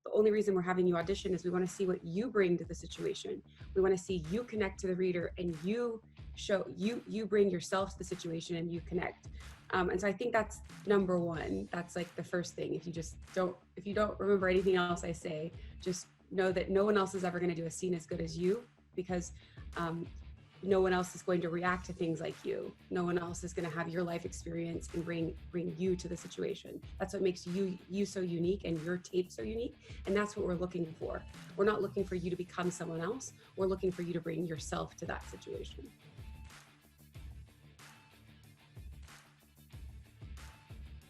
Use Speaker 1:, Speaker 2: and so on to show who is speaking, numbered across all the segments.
Speaker 1: the only reason we're having you audition is we want to see what you bring to the situation. We want to see you connect to the reader, and you bring yourself to the situation and you connect. And so I think that's number one. That's like the first thing. If you don't remember anything else I say, just know that no one else is ever going to do a scene as good as you, because no one else is going to react to things like you. No one else is going to have your life experience and bring you to the situation. That's what makes you so unique and your tape so unique. And that's what we're looking for. We're not looking for you to become someone else. We're looking for you to bring yourself to that situation.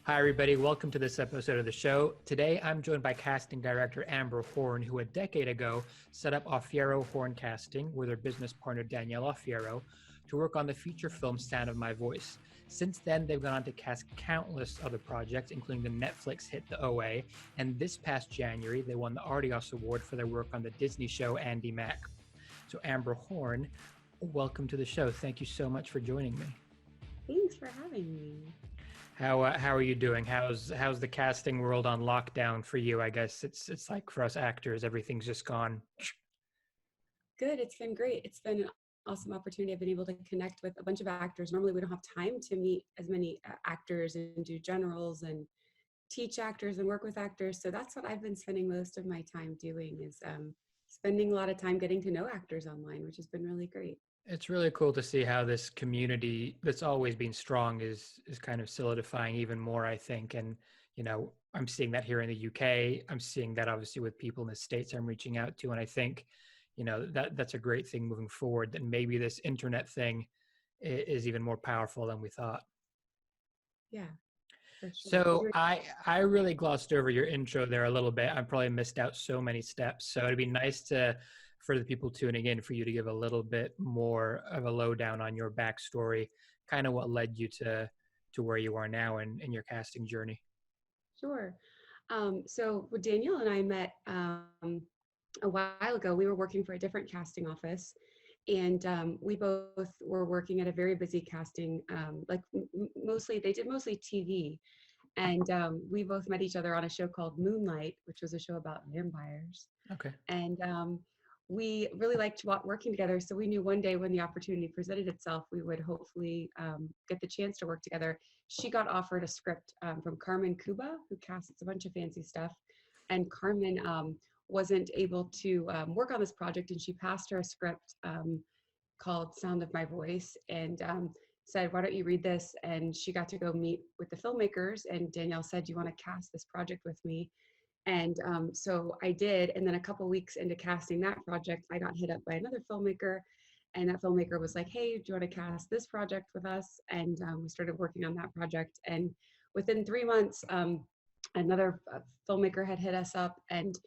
Speaker 2: Hi, everybody. Welcome to this episode of the show. Today, I'm joined by casting director Amber Horne, who a decade ago set up Fierro-Horne Casting with her business partner Danielle Aufiero to work on the feature film Sound of My Voice. Since then, they've gone on to cast countless other projects, including the Netflix hit The OA, and this past January, they won the Artios Award for their work on the Disney show Andi Mack. So Amber Horne, welcome to the show. Thank you so much for joining me.
Speaker 1: Thanks for having me.
Speaker 2: How are you doing? How's the casting world on lockdown for you? I guess it's like for us actors, everything's just gone.
Speaker 1: Good. It's been great. It's been an awesome opportunity. I've been able to connect with a bunch of actors. Normally we don't have time to meet as many actors and do generals and teach actors and work with actors. So that's what I've been spending most of my time doing, is spending a lot of time getting to know actors online, which has been really great.
Speaker 2: It's really cool to see how this community that's always been strong is kind of solidifying even more, I think. And, you know, I'm seeing that here in the UK. I'm seeing that obviously with people in the States I'm reaching out to. And I think, you know, that's a great thing moving forward, that maybe this internet thing is even more powerful than we thought.
Speaker 1: Yeah. For sure.
Speaker 2: So I really glossed over your intro there a little bit. I probably missed out so many steps. So it'd be nice for the people tuning in, for you to give a little bit more of a lowdown on your backstory, kind of what led you to where you are now in your casting journey.
Speaker 1: Sure. So Danielle and I met a while ago. We were working for a different casting office, and we both were working at a very busy casting, they did mostly TV. And we both met each other on a show called Moonlight, which was a show about vampires.
Speaker 2: Okay.
Speaker 1: And we really liked working together. So we knew one day when the opportunity presented itself, we would hopefully get the chance to work together. She got offered a script from Carmen Cuba, who casts a bunch of fancy stuff. And Carmen wasn't able to work on this project, and she passed her a script called Sound of My Voice, and said, why don't you read this? And she got to go meet with the filmmakers, and Danielle said, do you want to cast this project with me? And so I did. And then a couple weeks into casting that project, I got hit up by another filmmaker, and that filmmaker was like, hey, do you want to cast this project with us? And we started working on that project. And within 3 months, another filmmaker had hit us up, and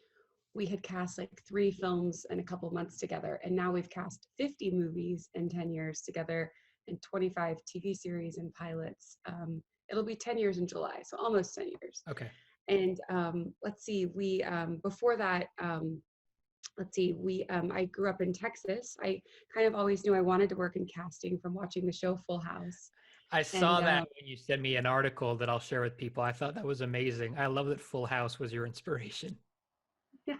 Speaker 1: we had cast like 3 films in a couple months together. And now we've cast 50 movies in 10 years together, and 25 TV series and pilots. It'll be 10 years in July, so almost 10 years.
Speaker 2: Okay.
Speaker 1: And let's see, we before that, I grew up in Texas. I kind of always knew I wanted to work in casting from watching the show Full House.
Speaker 2: I saw that when you sent me an article that I'll share with people. I thought that was amazing. I love that Full House was your inspiration.
Speaker 1: Yeah,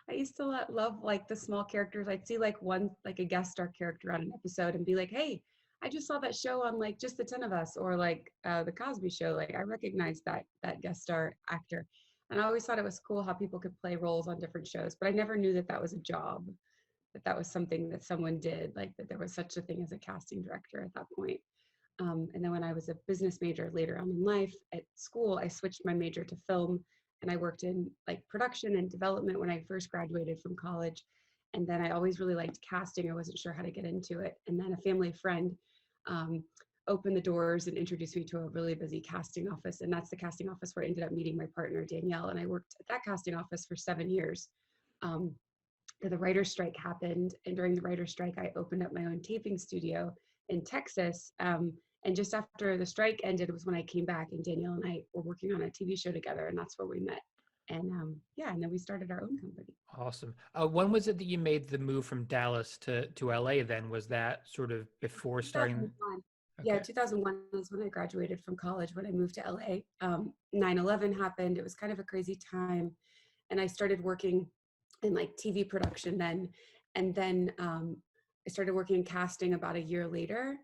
Speaker 1: I used to love like the small characters. I'd see like a guest star character on an episode and be like, hey, I just saw that show on like Just the 10 of Us, or like the Cosby Show. Like I recognized that guest star actor. And I always thought it was cool how people could play roles on different shows, but I never knew that was a job, that was something that someone did, like that there was such a thing as a casting director at that point. And then when I was a business major later on in life at school, I switched my major to film, and I worked in like production and development when I first graduated from college. And then I always really liked casting. I wasn't sure how to get into it. And then a family friend opened the doors and introduced me to a really busy casting office. And that's the casting office where I ended up meeting my partner, Danielle. And I worked at that casting office for 7 years. The writer's strike happened. And during the writer's strike, I opened up my own taping studio in Texas. And just after the strike ended was when I came back, and Danielle and I were working on a TV show together, and that's where we met. And and then we started our own company.
Speaker 2: Awesome. When was it that you made the move from Dallas to LA then? Was that sort of before starting?
Speaker 1: 2001. Okay. Yeah, 2001 was when I graduated from college, when I moved to LA. 9/11 happened. It was kind of a crazy time. and I started working in like TV production then. And then I started working in casting about a year later.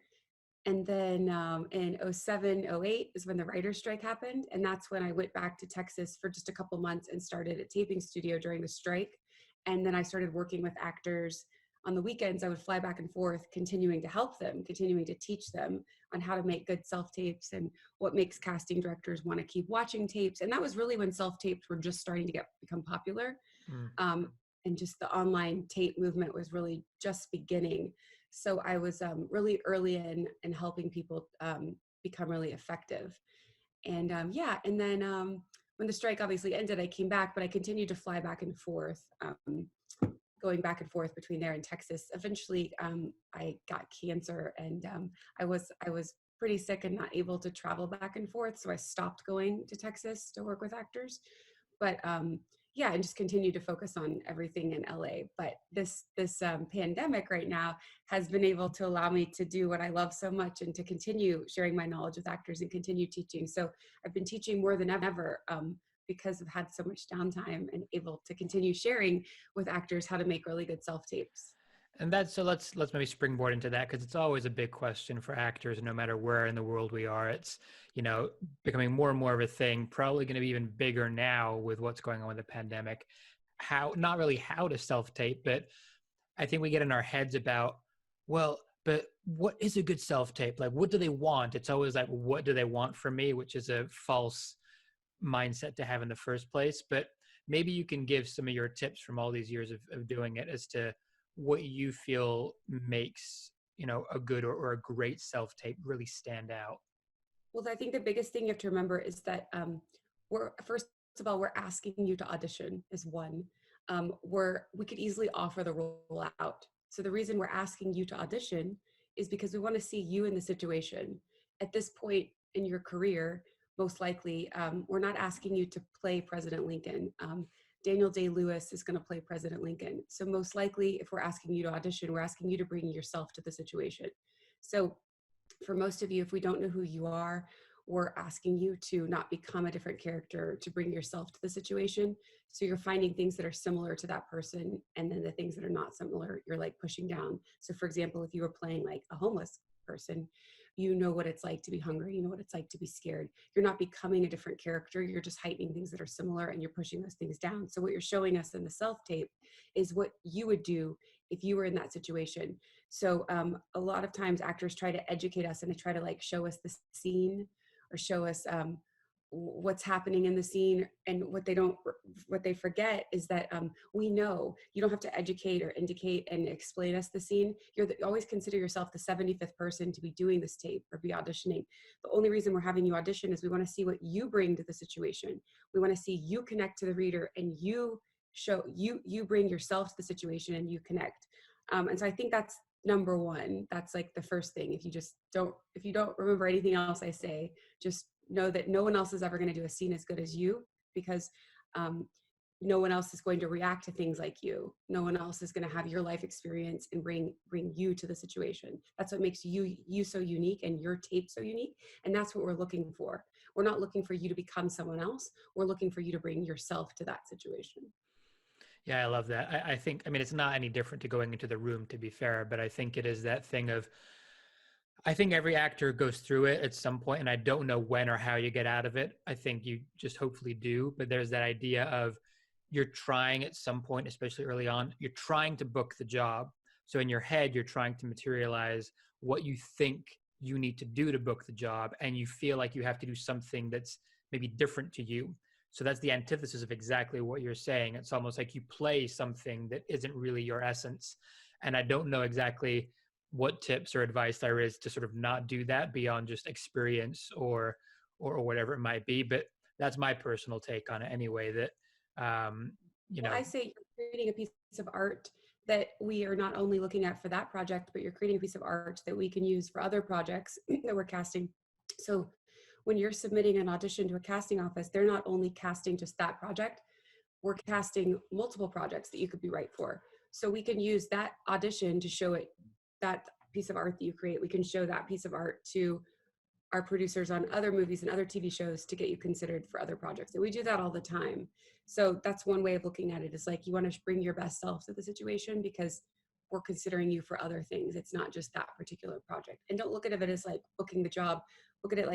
Speaker 1: And then in '07, '08 is when the writer's strike happened. And that's when I went back to Texas for just a couple months and started a taping studio during the strike. And then I started working with actors on the weekends. I would fly back and forth, continuing to help them, continuing to teach them on how to make good self-tapes and what makes casting directors want to keep watching tapes. And that was really when self-tapes were just starting to become popular. And just the online tape movement was really just beginning. So I was really early in helping people become really effective. And and then when the strike obviously ended, I came back, but I continued to fly back and forth, going back and forth between there and Texas. Eventually, I got cancer, and I was pretty sick and not able to travel back and forth, so I stopped going to Texas to work with actors. But and just continue to focus on everything in LA. But this pandemic right now has been able to allow me to do what I love so much and to continue sharing my knowledge with actors and continue teaching. So I've been teaching more than ever because I've had so much downtime and able to continue sharing with actors how to make really good self-tapes.
Speaker 2: And that's, so let's maybe springboard into that, because it's always a big question for actors, no matter where in the world we are. It's, becoming more and more of a thing, probably going to be even bigger now with what's going on with the pandemic. Not really how to self-tape, but I think we get in our heads about, well, but what is a good self-tape? Like, what do they want? It's always like, what do they want from me? Which is a false mindset to have in the first place. But maybe you can give some of your tips from all these years of doing it as to what you feel makes, a good or a great self-tape really stand out.
Speaker 1: Well, I think the biggest thing you have to remember is that we're asking you to audition is one. We could easily offer the role out. So the reason we're asking you to audition is because we want to see you in the situation. At this point in your career, most likely, we're not asking you to play President Lincoln. Daniel Day-Lewis is going to play President Lincoln. So most likely, if we're asking you to audition, we're asking you to bring yourself to the situation. So for most of you, if we don't know who you are, we're asking you to not become a different character, to bring yourself to the situation. So you're finding things that are similar to that person, and then the things that are not similar, you're like pushing down. So for example, if you were playing like a homeless person, you know what it's like to be hungry, you know what it's like to be scared. You're not becoming a different character, you're just heightening things that are similar and you're pushing those things down. So what you're showing us in the self-tape is what you would do if you were in that situation. So a lot of times actors try to educate us and they try to like show us the scene or show us what's happening in the scene, and what they forget is that we know you don't have to educate or indicate and explain us the scene. Always consider yourself the 75th person to be doing this tape or be auditioning. The only reason we're having you audition is we want to see what you bring to the situation. We want to see you connect to the reader, and you bring yourself to the situation and you connect. And so I think that's number one. That's like the first thing. If you don't remember anything else I say, just know that no one else is ever going to do a scene as good as you, because no one else is going to react to things like you. No one else is going to have your life experience and bring you to the situation. That's what makes you so unique and your tape so unique. And that's what we're looking for. We're not looking for you to become someone else. We're looking for you to bring yourself to that situation.
Speaker 2: Yeah, I love that. I think, it's not any different to going into the room, to be fair, but I think it is that thing of, I think every actor goes through it at some point, and I don't know when or how you get out of it. I think you just hopefully do, but there's that idea of you're trying at some point, especially early on, you're trying to book the job. So in your head, you're trying to materialize what you think you need to do to book the job, and you feel like you have to do something that's maybe different to you. So that's the antithesis of exactly what you're saying. It's almost like you play something that isn't really your essence. And I don't know exactly what tips or advice there is to sort of not do that beyond just experience or whatever it might be. But that's my personal take on it anyway, that,
Speaker 1: Well, I say you're creating a piece of art that we are not only looking at for that project, but you're creating a piece of art that we can use for other projects that we're casting. So when you're submitting an audition to a casting office, they're not only casting just that project, we're casting multiple projects that you could be right for. So we can use that audition to show it, that piece of art that you create. We can show that piece of art to our producers on other movies and other TV shows to get you considered for other projects. And we do that all the time. So that's one way of looking at it, is like, you want to bring your best self to the situation because we're considering you for other things. It's not just that particular project. And don't look at it as like booking the job. Look at it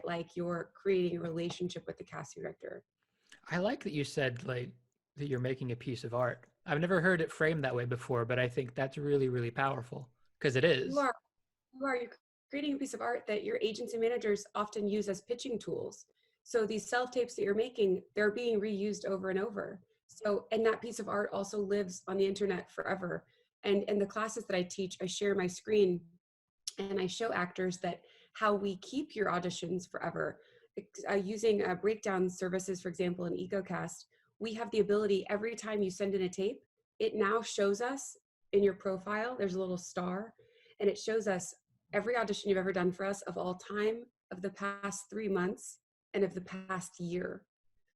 Speaker 1: like you're creating a relationship with the casting director.
Speaker 2: I like that you said like that you're making a piece of art. I've never heard it framed that way before, but I think that's really, really powerful because it is.
Speaker 1: You're creating a piece of art that your agents and managers often use as pitching tools. So these self-tapes that you're making, they're being reused over and over. So, and that piece of art also lives on the internet forever. And in the classes that I teach, I share my screen and I show actors that how we keep your auditions forever. Using breakdown services, for example, in EcoCast, we have the ability, every time you send in a tape, it now shows us in your profile, there's a little star, and it shows us every audition you've ever done for us of all time, of the past 3 months, and of the past year.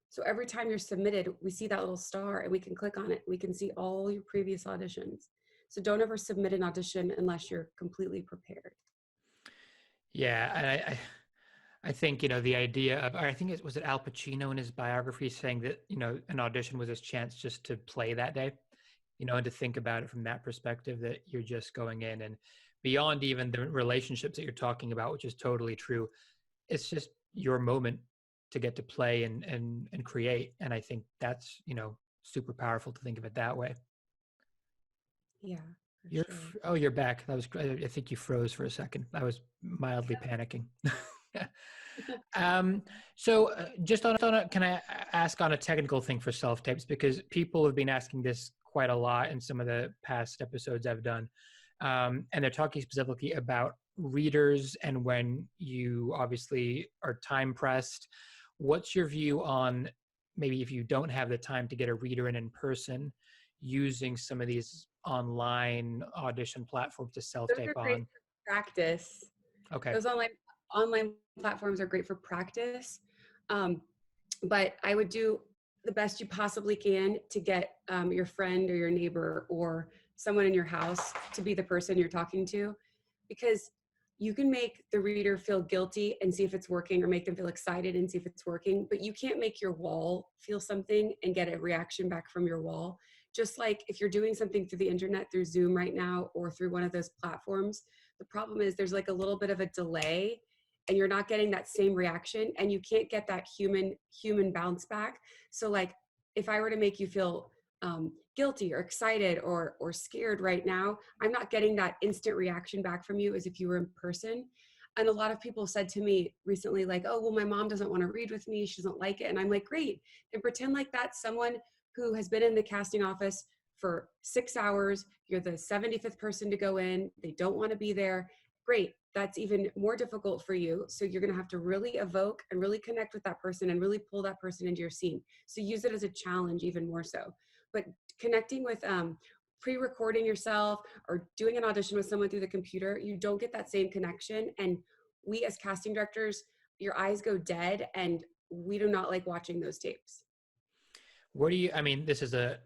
Speaker 1: So every time you're submitted, we see that little star and we can click on it. We can see all your previous auditions. So don't ever submit an audition unless you're completely prepared.
Speaker 2: Yeah, I think, the idea of, I think was it Al Pacino in his biography saying that, an audition was his chance just to play that day, and to think about it from that perspective, that you're just going in and beyond even the relationships that you're talking about, which is totally true. It's just your moment to get to play and create. And I think that's, super powerful to think of it that way.
Speaker 1: Yeah.
Speaker 2: Oh, you're back. That was great. I think you froze for a second. I was mildly panicking. So just can I ask on a technical thing for self-tapes, because people have been asking this quite a lot in some of the past episodes I've done. And they're talking specifically about readers and when you obviously are time pressed. What's your view on maybe if you don't have the time to get a reader in person, using some of these online audition platforms to self-tape on?
Speaker 1: Practice.
Speaker 2: Okay.
Speaker 1: Those online platforms are great for practice. But I would do the best you possibly can to get your friend or your neighbor or someone in your house to be the person you're talking to, because you can make the reader feel guilty and see if it's working, or make them feel excited and see if it's working, but you can't make your wall feel something and get a reaction back from your wall. Just like if you're doing something through the internet, through Zoom right now, or through one of those platforms, the problem is there's like a little bit of a delay and you're not getting that same reaction, and you can't get that human bounce back. So like if I were to make you feel guilty or excited or scared right now, I'm not getting that instant reaction back from you as if you were in person. And a lot of people said to me recently, like, oh, well, my mom doesn't want to read with me. She doesn't like it. And I'm like, great. And pretend like that's someone who has been in the casting office for 6 hours. You're the 75th person to go in. They don't want to be there. Great. That's even more difficult for you. So you're going to have to really evoke and really connect with that person and really pull that person into your scene. So use it as a challenge even more so. But connecting with pre-recording yourself or doing an audition with someone through the computer, you don't get that same connection. And we as casting directors, your eyes go dead, and we do not like watching those tapes.
Speaker 2: This is a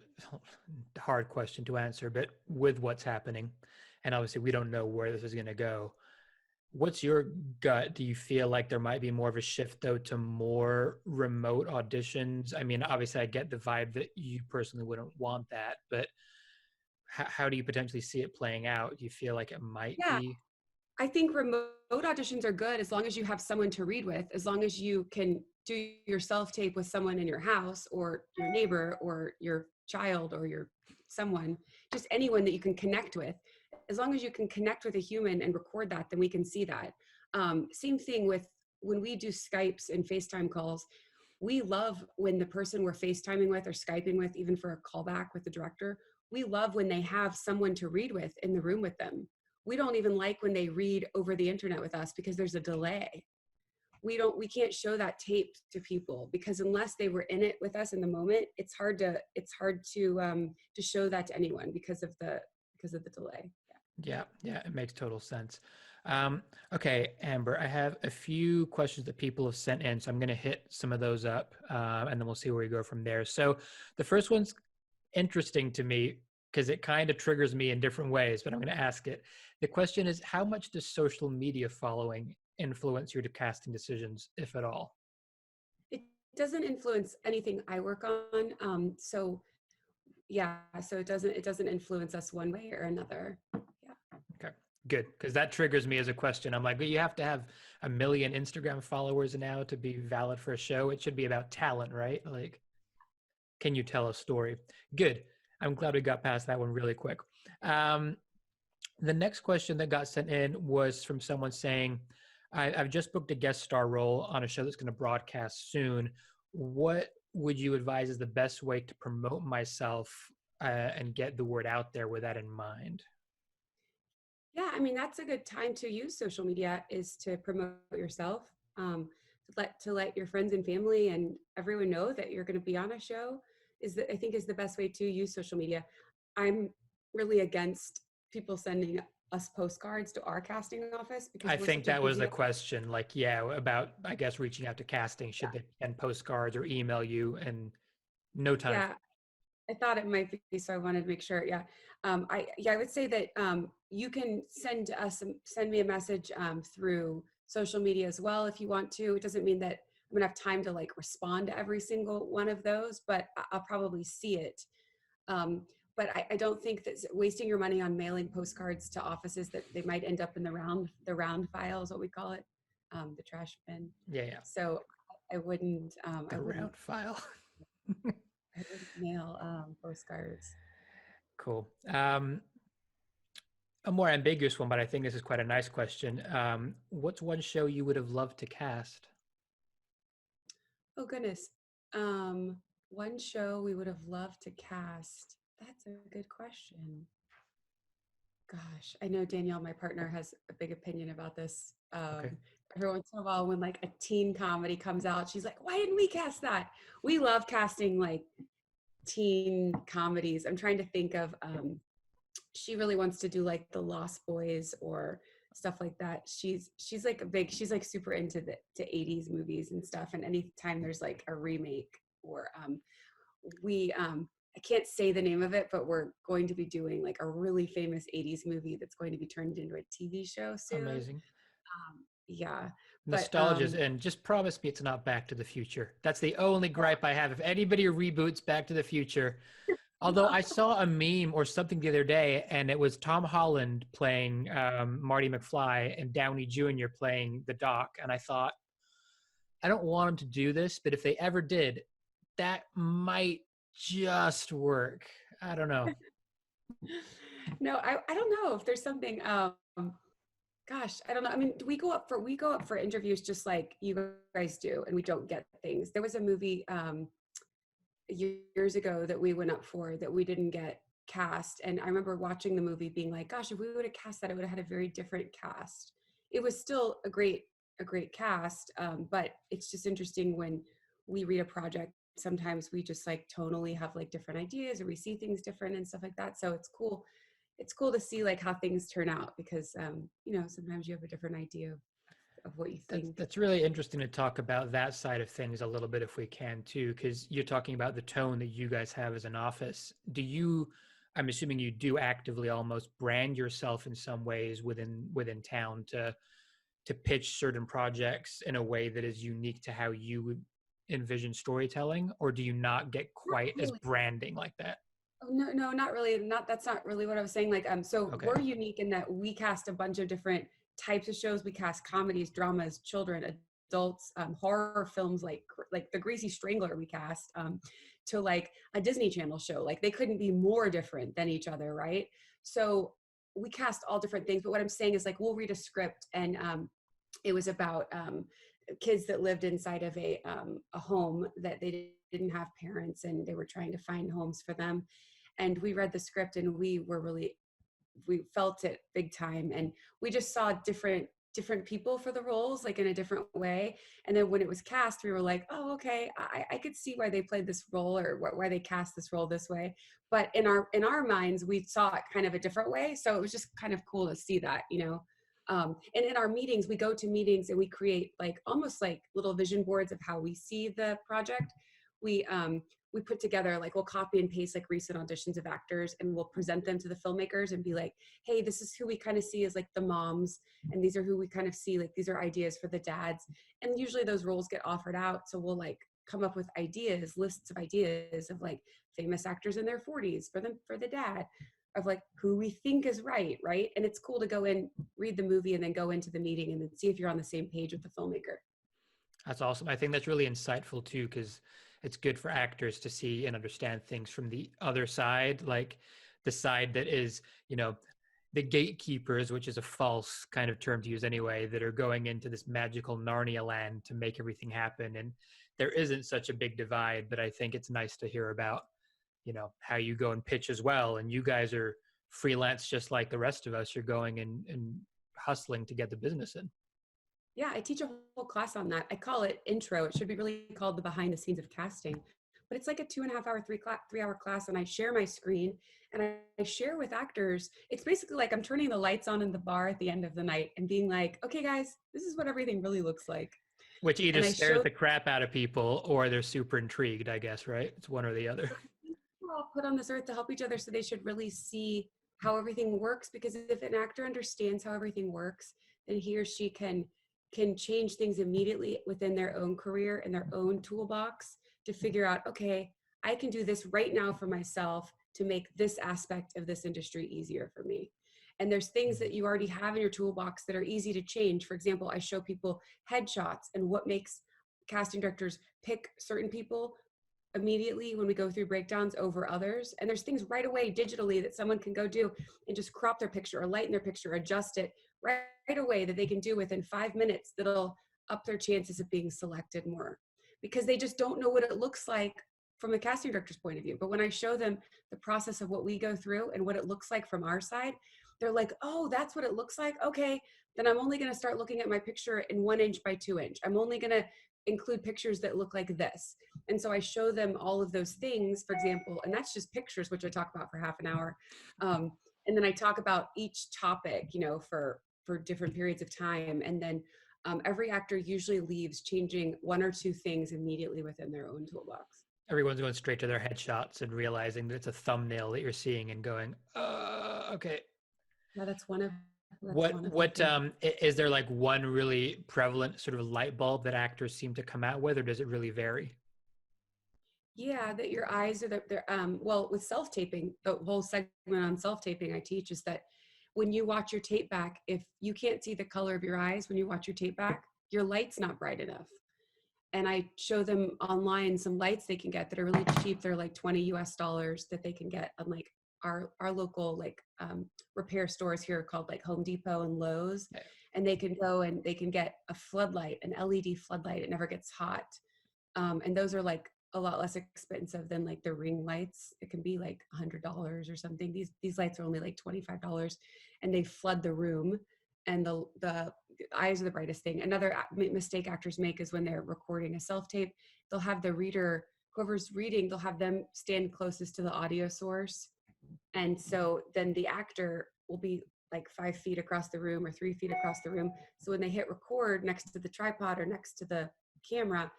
Speaker 2: hard question to answer, but with what's happening, and obviously we don't know where this is going to go, what's your gut? Do you feel like there might be more of a shift, though, to more remote auditions? I mean, obviously I get the vibe that you personally wouldn't want that, but how do you potentially see it playing out? Do you feel like it might be?
Speaker 1: I think remote auditions are good as long as you have someone to read with, as long as you can do your self-tape with someone in your house or your neighbor or your child or your someone, just anyone that you can connect with. As long as you can connect with a human and record that, then we can see that. Same thing with when we do Skypes and FaceTime calls. We love when the person we're FaceTiming with or Skyping with, even for a callback with the director, we love when they have someone to read with in the room with them. We don't even like when they read over the internet with us because there's a delay. We can't show that tape to people because unless they were in it with us in the moment, it's hard to show that to anyone because of the delay.
Speaker 2: Yeah, it makes total sense. Okay, Amber, I have a few questions that people have sent in, so I'm going to hit some of those up, and then we'll see where we go from there. So the first one's interesting to me because it kind of triggers me in different ways, but I'm going to ask it. The question is, how much does social media following influence your casting decisions, if at all?
Speaker 1: It doesn't influence anything I work on. So yeah, so it doesn't influence us one way or another. Yeah.
Speaker 2: Okay, good. Because that triggers me as a question. I'm like, well, you have to have 1 million Instagram followers now to be valid for a show. It should be about talent, right? Like, can you tell a story? Good. I'm glad we got past that one really quick. The next question that got sent in was from someone saying, I've just booked a guest star role on a show that's going to broadcast soon. What would you advise is the best way to promote myself and get the word out there with that in mind?
Speaker 1: Yeah, I mean, that's a good time to use social media, is to promote yourself, to let your friends and family and everyone know that you're going to be on a show, I think is the best way to use social media. I'm really against people sending us postcards to our casting office because
Speaker 2: I
Speaker 1: we're
Speaker 2: think
Speaker 1: such a
Speaker 2: that was
Speaker 1: busy.
Speaker 2: the question. Like, yeah, about, I guess, reaching out to casting. Should they send postcards or email you? And no time.
Speaker 1: Yeah, I thought it might be, so I wanted to make sure. Yeah, I would say that you can send me a message through social media as well if you want to. It doesn't mean that I'm gonna have time to like respond to every single one of those, but I'll probably see it. But I don't think that wasting your money on mailing postcards to offices that they might end up in the round file is what we call it, the trash bin.
Speaker 2: Yeah, yeah.
Speaker 1: So I wouldn't.
Speaker 2: The round file.
Speaker 1: I wouldn't mail postcards.
Speaker 2: Cool. A more ambiguous one, but I think this is quite a nice question. What's one show you would have loved to cast?
Speaker 1: Oh goodness. One show we would have loved to cast. That's a good question. Gosh, I know Danielle, my partner, has a big opinion about this.
Speaker 2: Okay.
Speaker 1: Every once in a while, when like a teen comedy comes out, she's like, "Why didn't we cast that?" We love casting like teen comedies. I'm trying to think of. She really wants to do like the Lost Boys or stuff like that. She's like she's like super into the 80s movies and stuff. And anytime there's like a remake or we I can't say the name of it, but we're going to be doing like a really famous 80s movie that's going to be turned into a TV show soon.
Speaker 2: Amazing.
Speaker 1: Yeah.
Speaker 2: Nostalgia's in. Just promise me it's not Back to the Future. That's the only gripe I have. If anybody reboots Back to the Future, although I saw a meme or something the other day, and it was Tom Holland playing Marty McFly and Downey Jr. playing the Doc, and I thought, I don't want them to do this, but if they ever did, that might just work. I don't know.
Speaker 1: No, I don't know if there's something. Gosh, I don't know. I mean, we go up for interviews just like you guys do, and we don't get things. There was a movie years ago that we went up for that we didn't get cast, and I remember watching the movie being like, gosh, if we would have cast that, it would have had a very different cast. It was still a great cast, but it's just interesting when we read a project, sometimes we just like tonally have like different ideas, or we see things different and stuff like that. So it's cool to see like how things turn out, because sometimes you have a different idea of what you think.
Speaker 2: That's really interesting to talk about that side of things a little bit if we can too, because you're talking about the tone that you guys have as an office. I'm assuming you do actively almost brand yourself in some ways within town to pitch certain projects in a way that is unique to how you would envision storytelling, or do you not get quite as branding like that?
Speaker 1: Oh, no, not really. That's not really what I was saying. Like,
Speaker 2: Okay.
Speaker 1: We're unique in that we cast a bunch of different types of shows. We cast comedies, dramas, children, adults, horror films, like the Greasy Strangler we cast, to like a Disney Channel show. Like, they couldn't be more different than each other, right? So we cast all different things. But what I'm saying is, like, we'll read a script, and it was about kids that lived inside of a home that they didn't have parents, and they were trying to find homes for them. And we read the script, and we felt it big time, and we just saw different people for the roles, like in a different way. And then when it was cast, we were like, oh, okay, I could see why they played this role, or why they cast this role this way. But in our minds, we saw it kind of a different way. So it was just kind of cool to see that, and in our meetings, we go to meetings and we create like almost like little vision boards of how we see the project. We we put together, like we'll copy and paste like recent auditions of actors and we'll present them to the filmmakers and be like, hey, this is who we kind of see as like the moms, and these are who we kind of see, like these are ideas for the dads. And usually those roles get offered out. So we'll like come up with ideas, lists of ideas of like famous actors in their 40s for them, for the dad, of like who we think is right. And it's cool to go in, read the movie, and then go into the meeting and then see if you're on the same page with the filmmaker.
Speaker 2: That's awesome. I think that's really insightful too, because it's good for actors to see and understand things from the other side, like the side that is, the gatekeepers, which is a false kind of term to use anyway, that are going into this magical Narnia land to make everything happen. And there isn't such a big divide, but I think it's nice to hear about, how you go and pitch as well. And you guys are freelance just like the rest of us. You're going and hustling to get the business in.
Speaker 1: Yeah, I teach a whole class on that. I call it intro. It should be really called the behind the scenes of casting. But it's like a 2.5 hour, 3 hour class. And I share my screen and I share with actors. It's basically like I'm turning the lights on in the bar at the end of the night and being like, okay, guys, this is what everything really looks like.
Speaker 2: Which either scares the crap out of people or they're super intrigued, I guess, right? It's one or the other.
Speaker 1: We're all put on this earth to help each other. So they should really see how everything works. Because if an actor understands how everything works, then he or she can change things immediately within their own career and their own toolbox to figure out, okay, I can do this right now for myself to make this aspect of this industry easier for me. And there's things that you already have in your toolbox that are easy to change. For example, I show people headshots and what makes casting directors pick certain people immediately when we go through breakdowns over others. And there's things right away digitally that someone can go do and just crop their picture or lighten their picture, adjust it right away that they can do within 5 minutes that'll up their chances of being selected more, because they just don't know what it looks like from the casting director's point of view. But when I show them the process of what we go through and what it looks like from our side, they're like, oh, that's what it looks like. Okay, then I'm only going to start looking at my picture in 1 inch by 2 inch. I'm only going to include pictures that look like this. And so I show them all of those things, for example, and that's just pictures, which I talk about for half an hour. And then I talk about each topic, for different periods of time. And then every actor usually leaves changing 1 or 2 things immediately within their own toolbox.
Speaker 2: Everyone's going straight to their headshots and realizing that it's a thumbnail that you're seeing and going, okay.
Speaker 1: Yeah, that's one of
Speaker 2: is there like one really prevalent sort of light bulb that actors seem to come out with, or does it really vary?
Speaker 1: Yeah, that your eyes are well, with self-taping, the whole segment on self-taping I teach is that when you watch your tape back, if you can't see the color of your eyes when you watch your tape back, your light's not bright enough. And I show them online some lights they can get that are really cheap. They're like $20 US that they can get on like our local like repair stores here called like Home Depot and Lowe's. Okay. And they can go and they can get a floodlight, an LED floodlight. It never gets hot. And those are like a lot less expensive than like the ring lights. It can be like $100 or something. These lights are only like $25, and they flood the room, and the eyes are the brightest thing. Another mistake actors make is when they're recording a self-tape, they'll have the reader, whoever's reading, they'll have them stand closest to the audio source. And so then the actor will be like 5 feet across the room or 3 feet across the room. So when they hit record next to the tripod or next to the camera,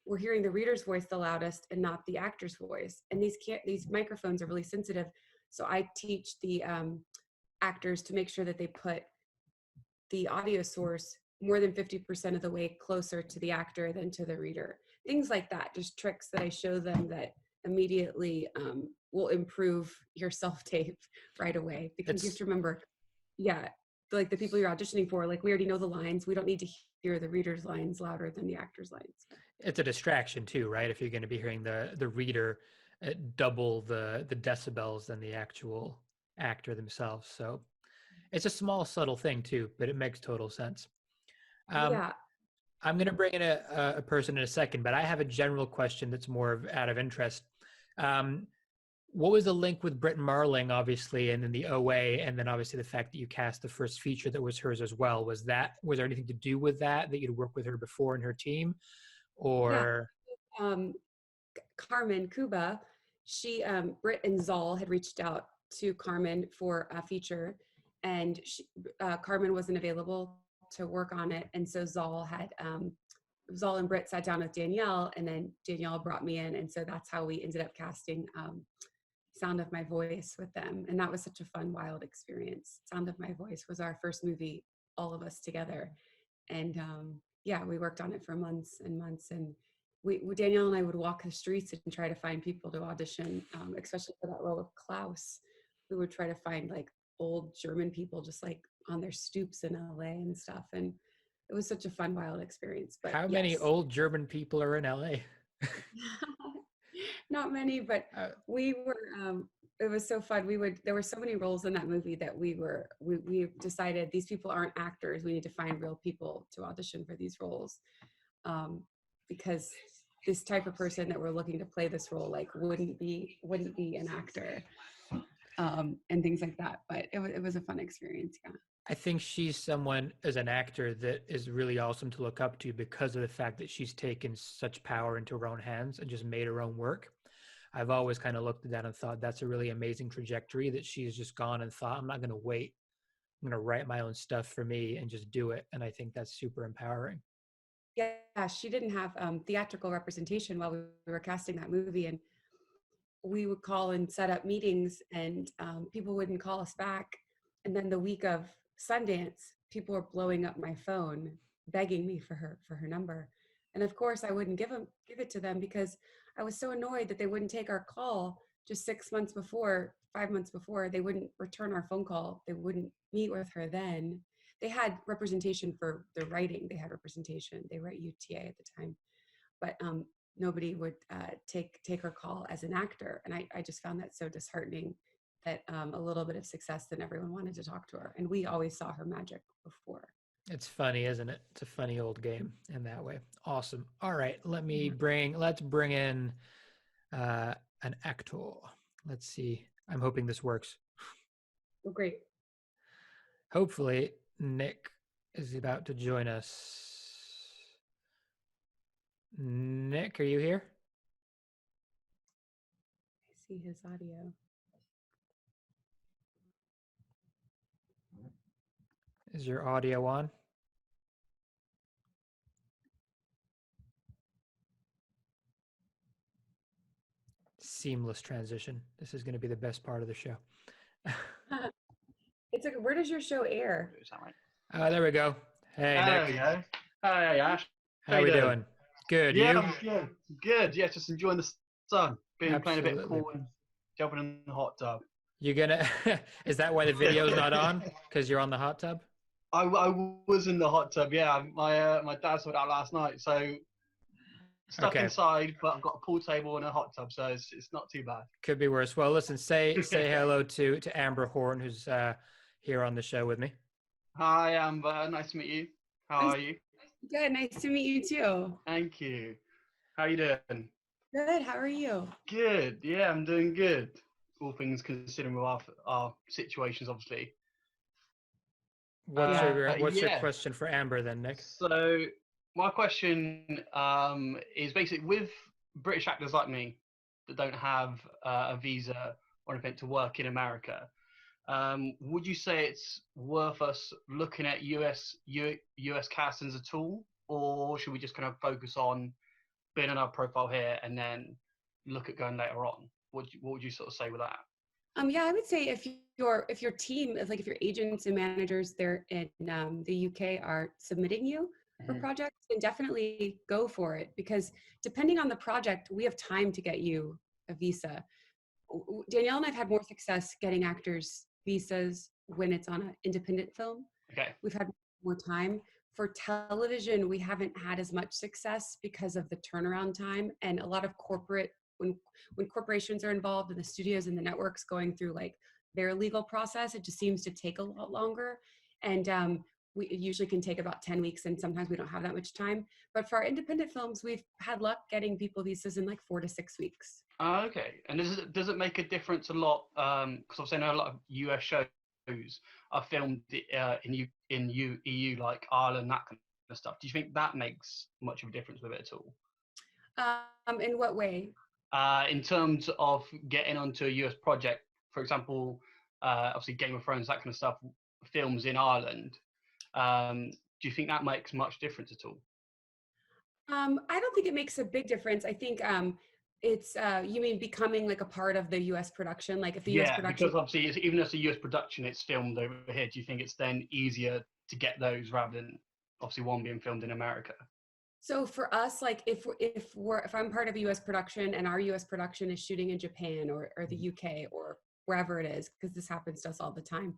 Speaker 1: we're hearing the reader's voice the loudest and not the actor's voice. And these microphones are really sensitive. So I teach the actors to make sure that they put the audio source more than 50% of the way closer to the actor than to the reader. Things like that, just tricks that I show them that immediately will improve your self-tape right away. Because you have to remember, like the people you're auditioning for, like we already know the lines. We don't need to hear the reader's lines louder than the actor's lines.
Speaker 2: It's a distraction too, right? If you're going to be hearing the reader at double the decibels than the actual actor themselves. So it's a small, subtle thing too, but it makes total sense. I'm going to bring in a person in a second, but I have a general question that's more out of interest. What was the link with Brit Marling, obviously, and then the OA, and then obviously the fact that you cast the first feature that was hers as well? Was there anything to do with that you'd worked with her before in her team? Or
Speaker 1: Carmen Cuba, she Brit and Zal had reached out to Carmen for a feature, and Carmen wasn't available to work on it, and so Zal had Zal and Brit sat down with Danielle, and then Danielle brought me in. And so that's how we ended up casting Sound of My Voice with them. And that was such a fun, wild experience. Sound of My Voice was our first movie, all of us together. And yeah, we worked on it for months and months. And Danielle and I would walk the streets and try to find people to audition, especially for that role of Klaus. We would try to find like old German people just like on their stoops in LA and stuff. And it was such a fun, wild experience. But
Speaker 2: how many old German people are in LA?
Speaker 1: Not many, but we were, it was so fun. There were so many roles in that movie that we decided these people aren't actors. We need to find real people to audition for these roles. Because this type of person that we're looking to play this role, like wouldn't be an actor, and things like that. But it was a fun experience. Yeah.
Speaker 2: I think she's someone as an actor that is really awesome to look up to because of the fact that she's taken such power into her own hands and just made her own work. I've always kind of looked at that and thought that's a really amazing trajectory that she's just gone and thought, I'm not going to wait. I'm going to write my own stuff for me and just do it. And I think that's super empowering.
Speaker 1: Yeah, she didn't have theatrical representation while we were casting that movie. And we would call and set up meetings, and people wouldn't call us back. And then the week of Sundance, people were blowing up my phone, begging me for her number. And of course, I wouldn't give it to them because I was so annoyed that they wouldn't take our call just 5 months before. They wouldn't return our phone call. They wouldn't meet with her then. They had representation for the writing. They had representation. They were at UTA at the time. But nobody would take her call as an actor. And I just found that so disheartening that a little bit of success, then everyone wanted to talk to her. And we always saw her magic before.
Speaker 2: It's funny, isn't it? It's a funny old game in that way. Awesome. All right, let's bring in an actor. Let's see. I'm hoping this works.
Speaker 1: Oh, great.
Speaker 2: Hopefully Nick is about to join us. Nick, are you here?
Speaker 1: I see his audio.
Speaker 2: Is your audio on? Seamless transition. This is going to be the best part of the show.
Speaker 1: It's like, where does your show air?
Speaker 3: Is that right?
Speaker 2: There we go. Hey,
Speaker 3: there
Speaker 2: Nick.
Speaker 3: we go. Hey, Ash.
Speaker 2: How are we doing? Good.
Speaker 3: Yeah,
Speaker 2: you?
Speaker 3: good. Yeah, just enjoying the sun. Playing a bit cool and jumping in the hot tub.
Speaker 2: You're gonna? Is that why the video's not on? Because you're on the hot tub?
Speaker 3: I was in the hot tub. Yeah, my dad sorted out last night, so stuck inside. But I've got a pool table and a hot tub, so it's not too bad.
Speaker 2: Could be worse. Well, listen. Say hello to Amber Horne, who's here on the show with me.
Speaker 3: Hi, Amber. Nice to meet you. How are you?
Speaker 1: Good. Nice to meet you too.
Speaker 3: Thank you. How you doing?
Speaker 1: Good. How are you?
Speaker 3: Good. Yeah, I'm doing good. All things considering with our situations, obviously.
Speaker 2: What's your question for Amber then, Nick?
Speaker 3: So my question is basically with British actors like me that don't have a visa or anything to work in America, would you say it's worth us looking at US castings at all, or should we just kind of focus on building our profile here and then look at going later on? What would you sort of say with that?
Speaker 1: Yeah, I would say if your team, if your agents and managers there in the UK are submitting you for projects, then definitely go for it, because depending on the project, we have time to get you a visa. Danielle and I've had more success getting actors visas when it's on an independent film.
Speaker 3: Okay.
Speaker 1: We've had more time. For television, we haven't had as much success because of the turnaround time, and a lot of when corporations are involved in the studios and the networks going through like their legal process, it just seems to take a lot longer. And it usually can take about 10 weeks, and sometimes we don't have that much time. But for our independent films, we've had luck getting people visas in like 4 to 6 weeks.
Speaker 3: Okay. And does it make a difference a lot? Because obviously I know a lot of US shows are filmed in EU, like Ireland, that kind of stuff. Do you think that makes much of a difference with it at all?
Speaker 1: In what way?
Speaker 3: In terms of getting onto a US project, for example, obviously Game of Thrones, that kind of stuff, films in Ireland. Do you think that makes much difference at all?
Speaker 1: I don't think it makes a big difference. I think it's you mean becoming like a part of the U.S. production, like if the U.S.
Speaker 3: Yeah,
Speaker 1: production.
Speaker 3: because obviously, even as a US production, it's filmed over here. Do you think it's then easier to get those rather than obviously one being filmed in America?
Speaker 1: So for us, like if I'm part of a U.S. production and our U.S. production is shooting in Japan or the UK or wherever it is, because this happens to us all the time,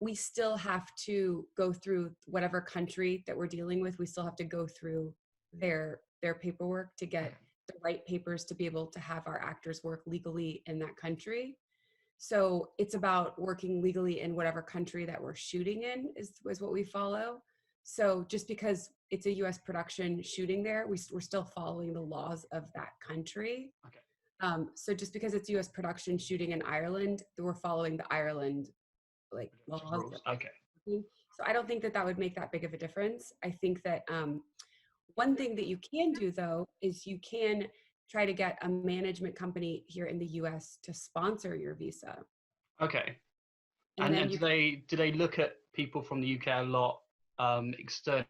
Speaker 1: we still have to go through whatever country that we're dealing with. We still have to go through their paperwork to get the right papers to be able to have our actors work legally in that country. So it's about working legally in whatever country that we're shooting in is what we follow. So just because it's a US production shooting there, we're still following the laws of that country.
Speaker 3: Okay.
Speaker 1: So just because it's US production shooting in Ireland, we're following the Ireland like laws.
Speaker 3: Okay.
Speaker 1: So I don't think that would make that big of a difference. I think that one thing that you can do though is you can try to get a management company here in the US to sponsor your visa.
Speaker 3: Okay.
Speaker 1: And then
Speaker 3: do they look at people from the UK a lot externally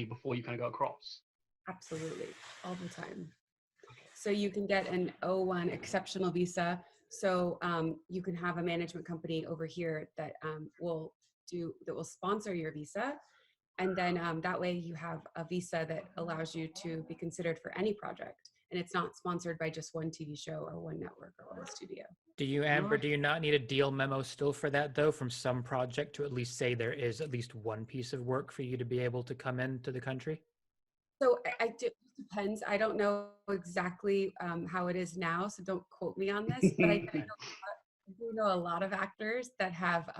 Speaker 3: before you kind of go across?
Speaker 1: Absolutely, all the time. So you can get an O1 exceptional visa. So you can have a management company over here that will sponsor your visa. And then that way you have a visa that allows you to be considered for any project. And it's not sponsored by just one TV show or one network or one studio.
Speaker 2: Do you, Amber, do you not need a deal memo still for that, though, from some project to at least say there is at least one piece of work for you to be able to come into the country?
Speaker 1: So it depends. I don't know exactly how it is now, so don't quote me on this, but I do know a lot of actors that have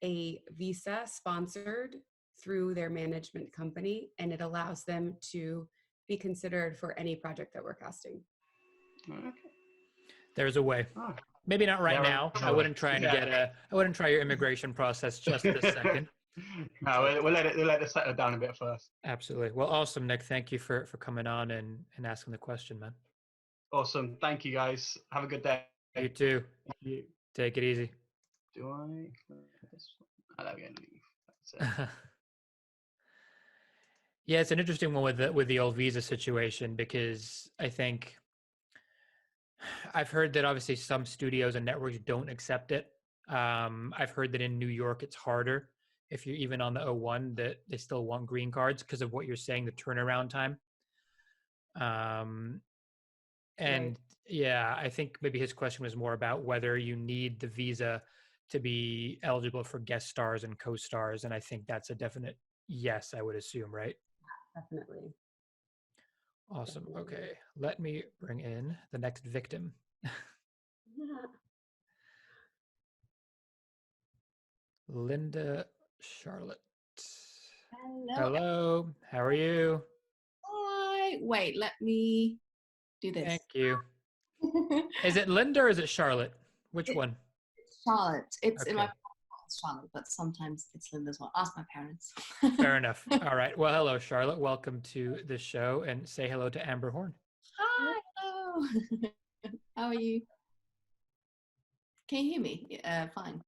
Speaker 1: a visa sponsored through their management company, and it allows them to be considered for any project that we're casting.
Speaker 3: Okay.
Speaker 2: There's a way.
Speaker 3: Oh.
Speaker 2: Maybe not right now. I wouldn't try and I wouldn't try your immigration process just this second.
Speaker 3: No, we'll let it settle down a bit first.
Speaker 2: Absolutely. Well, awesome, Nick. Thank you for coming on and asking the question, man.
Speaker 3: Awesome. Thank you, guys. Have a good day.
Speaker 2: You too.
Speaker 3: Thank you.
Speaker 2: Take it easy.
Speaker 3: Do I? Oh, there we go. That's it.
Speaker 2: Yeah, it's an interesting one with the old visa situation, because I think I've heard that obviously some studios and networks don't accept it. I've heard that in New York it's harder if you're even on the O1, that they still want green cards because of what you're saying, the turnaround time. And yeah, I think maybe his question was more about whether you need the visa to be eligible for guest stars and co-stars. And I think that's a definite yes, I would assume, right?
Speaker 1: Definitely.
Speaker 2: Awesome. Okay. Let me bring in the next victim. Linda Charlotte.
Speaker 4: Hello.
Speaker 2: Hello. How are you?
Speaker 4: Hi. Wait, let me do this.
Speaker 2: Thank you. Is it Linda or is it Charlotte? Which one?
Speaker 4: It's Charlotte. It's
Speaker 2: Okay.
Speaker 4: in my it's Charlotte, but sometimes it's Linda as well. Ask my parents.
Speaker 2: Fair enough. All right. Well, hello, Charlotte. Welcome to the show, and say hello to Amber Horne.
Speaker 4: Hi. Hello. How are you? Can you hear me? Fine.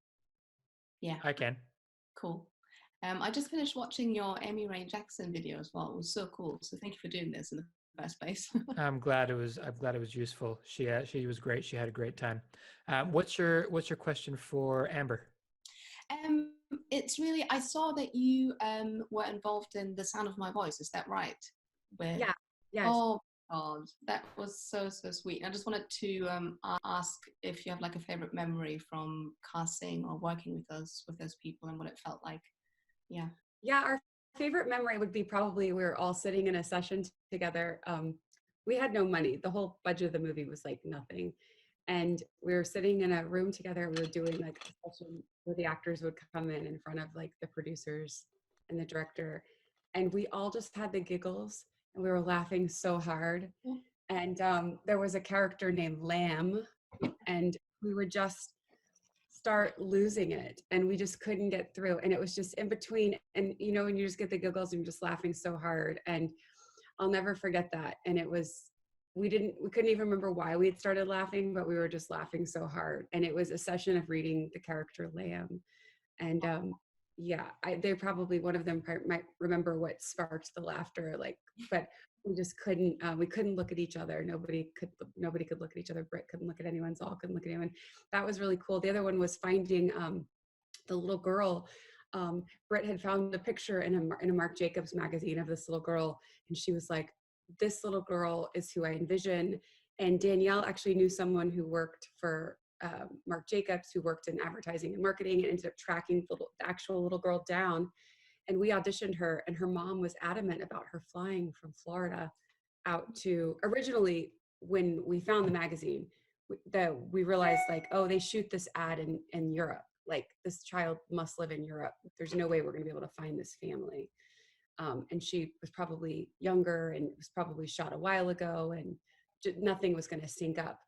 Speaker 4: Yeah.
Speaker 2: I can.
Speaker 4: Cool. I just finished watching your Amy Ray Jackson video as well. It was so cool. So thank you for doing this in the first place.
Speaker 2: I'm glad it was useful. She was great. She had a great time. What's your question for Amber?
Speaker 4: It's really, I saw that you were involved in The Sound of My Voice. Is that right?
Speaker 1: Yeah. Yes.
Speaker 4: Oh God, that was so sweet. I just wanted to ask if you have like a favorite memory from casting or working with those people and what it felt like. Yeah.
Speaker 1: Yeah, our favorite memory would be probably we were all sitting in a session together. We had no money. The whole budget of the movie was like nothing. And we were sitting in a room together. We were doing like a session where the actors would come in front of like the producers and the director. And we all just had the giggles and we were laughing so hard. And there was a character named Lamb, and we would just start losing it and we just couldn't get through. And it was just in between. And you know, when you just get the giggles and you're just laughing so hard. And I'll never forget that. And it was, we couldn't even remember why we had started laughing, but we were just laughing so hard. And it was a session of reading the character Lamb. And yeah, they probably, one of them might remember what sparked the laughter, like, but we just couldn't, we couldn't look at each other. Nobody could look at each other. Brit couldn't look at anyone. Saul couldn't look at anyone. That was really cool. The other one was finding the little girl. Brit had found a picture in a Marc Jacobs magazine of this little girl, and she was like, this little girl is who I envision. And Danielle actually knew someone who worked for Marc Jacobs, who worked in advertising and marketing, and ended up tracking the actual little girl down. And we auditioned her, and her mom was adamant about her flying from Florida out to, originally when we found the magazine, that we realized like, oh, they shoot this ad in Europe. Like, this child must live in Europe. There's no way we're gonna be able to find this family. And she was probably younger and was probably shot a while ago, and nothing was gonna sync up.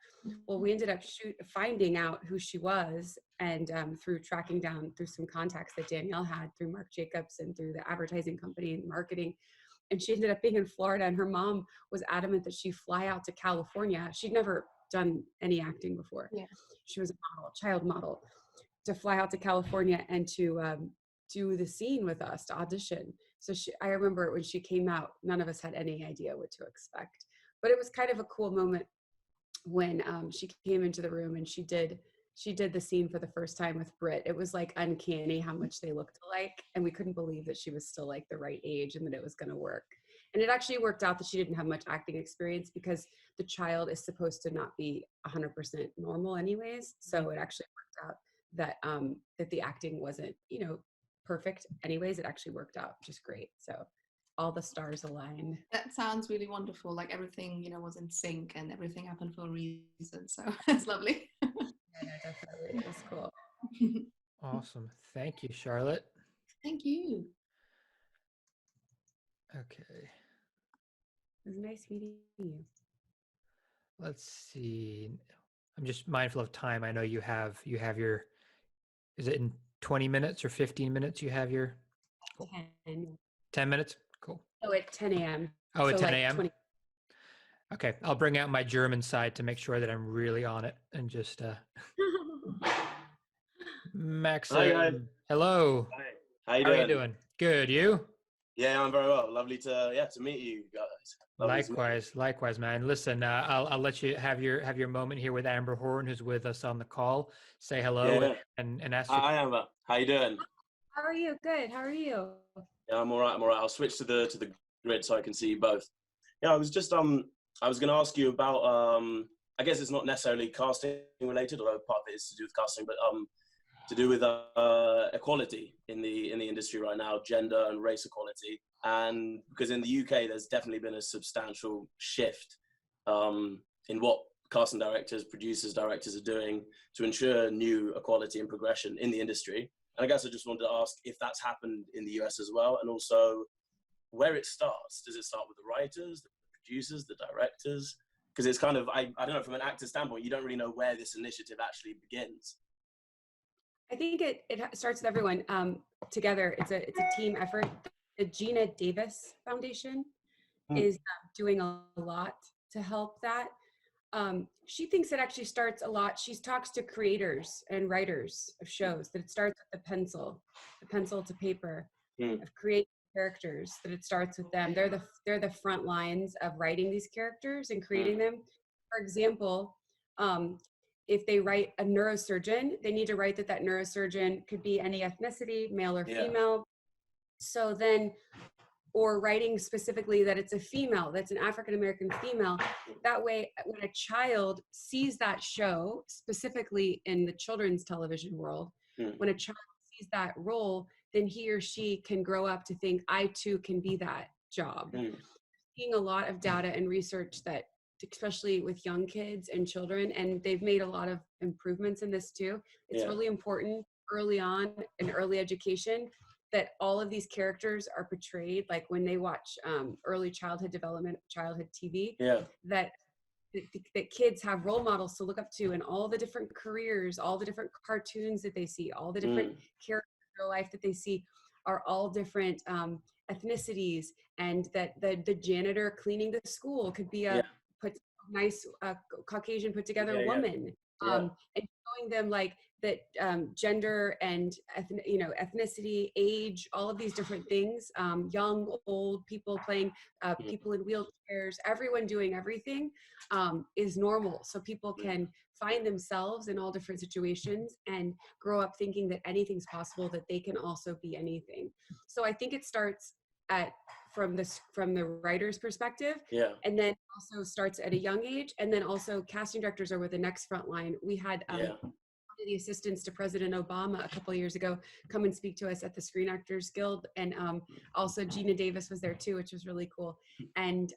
Speaker 1: Well, we ended up finding out who she was, and through tracking down through some contacts that Danielle had through Marc Jacobs and through the advertising company and marketing. And she ended up being in Florida, and her mom was adamant that she fly out to California. She'd never done any acting before.
Speaker 4: Yeah.
Speaker 1: She was a model, child model, to fly out to California and to do the scene with us, to audition. So I remember when she came out, none of us had any idea what to expect. But it was kind of a cool moment when she came into the room and she did the scene for the first time with Brit. It was like uncanny how much they looked alike, and we couldn't believe that she was still like the right age and that it was going to work. And it actually worked out that she didn't have much acting experience, because the child is supposed to not be 100% normal anyways. So it actually worked out that that the acting wasn't, perfect anyways. It actually worked out just great. So all the stars aligned.
Speaker 4: That sounds really wonderful. Like everything, was in sync and everything happened for a reason. So it's lovely.
Speaker 1: Yeah, definitely. It was cool.
Speaker 2: Awesome. Thank you, Charlotte.
Speaker 4: Thank you.
Speaker 2: Okay.
Speaker 1: It was nice meeting you.
Speaker 2: Let's see. I'm just mindful of time. I know you have your, is it in 20 minutes or 15 minutes you have your? 10 minutes? Cool.
Speaker 1: Oh, at 10 a.m.
Speaker 2: Oh, at
Speaker 1: So
Speaker 2: 10 a.m.?
Speaker 1: Like
Speaker 2: okay. I'll bring out my German side to make sure that I'm really on it and just, Max, hello.
Speaker 5: Hi. How
Speaker 2: How are you doing? Good. You?
Speaker 5: Yeah, I'm very well. Lovely to meet you guys.
Speaker 2: Likewise, man. Listen, I'll let you have your moment here with Amber Horne, who's with us on the call. Say hello and ask.
Speaker 5: Hi, Amber. How you doing?
Speaker 1: How are you? Good. How are you?
Speaker 5: Yeah, I'm all right. I'll switch to the grid so I can see you both. Yeah, I was just I was going to ask you about I guess it's not necessarily casting related, although part of it is to do with casting, but to do with equality in the industry right now, gender and race equality. And because in the UK, there's definitely been a substantial shift in what casting directors, producers, directors are doing to ensure new equality and progression in the industry. And I guess I just wanted to ask if that's happened in the US as well, and also where it starts. Does it start with the writers, the producers, the directors? Because it's kind of, I don't know, from an actor standpoint, you don't really know where this initiative actually begins.
Speaker 1: I think it starts with everyone together. It's a team effort. The Gina Davis Foundation is doing a lot to help that. She thinks it actually starts a lot. She talks to creators and writers of shows that it starts with the pencil to paper of creating characters, that it starts with them. They're the front lines of writing these characters and creating them. For example, if they write a neurosurgeon, they need to write that neurosurgeon could be any ethnicity, male or female. So then, or writing specifically that it's a female, that's an African-American female. That way, when a child sees that show, specifically in the children's television world, when a child sees that role, then he or she can grow up to think, I too can be that job. Seeing a lot of data and research that, especially with young kids and children, and they've made a lot of improvements in this too. It's really important early on in early education that all of these characters are portrayed, like when they watch early childhood development, childhood TV, that kids have role models to look up to in all the different careers, all the different cartoons that they see, all the different characters in real life that they see are all different ethnicities, and that the janitor cleaning the school could be nice Caucasian put together
Speaker 5: Yeah,
Speaker 1: woman, and showing them like that gender and ethnicity, age, all of these different things, young, old, people playing, people in wheelchairs, everyone doing everything, is normal. So people can find themselves in all different situations and grow up thinking that anything's possible, that they can also be anything. So I think it starts from the writer's perspective, and then also starts at a young age, and then also casting directors are with the next front line. We had the assistants to President Obama a couple of years ago come and speak to us at the Screen Actors Guild, and also Gina Davis was there too, which was really cool. And